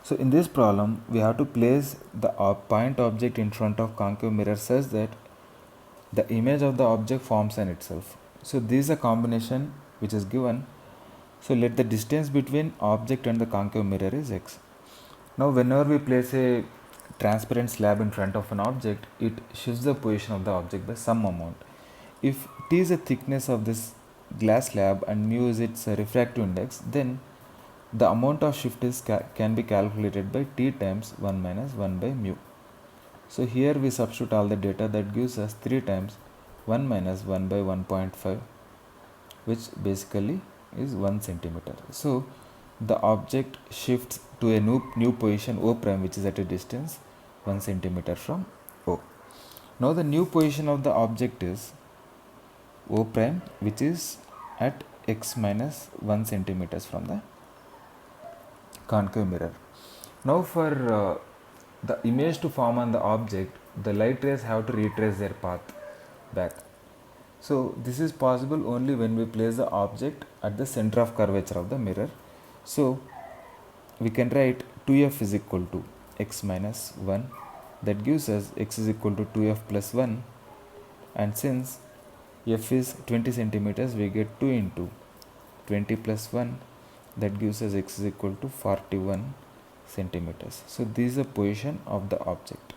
So in this problem we have to place the point object in front of concave mirror such that the image of the object forms an itself. So this is a combination which is given. So let the distance between object and the concave mirror is x. Now whenever we place a transparent slab in front of an object, it shifts the position of the object by some amount. If t is the thickness of this glass slab and mu is its refractive index, then the amount of shift is can be calculated by t times 1 minus 1 by mu. So here we substitute all the data, that gives us 3 times 1 minus 1 by 1.5, which basically is 1 centimeter. So the object shifts to a new position O prime, which is at a distance 1 centimeter from O. Now the new position of the object is O prime, which is at x minus 1 centimeters from the concave mirror. Now for the image to form on the object, the light rays have to retrace their path back. So this is possible only when we place the object at the center of curvature of the mirror. So we can write 2f is equal to x minus 1, that gives us x is equal to 2f plus 1, and since f is 20 centimeters, we get 2 into 20 plus 1, that gives us x is equal to 41 centimeters. So this is the position of the object.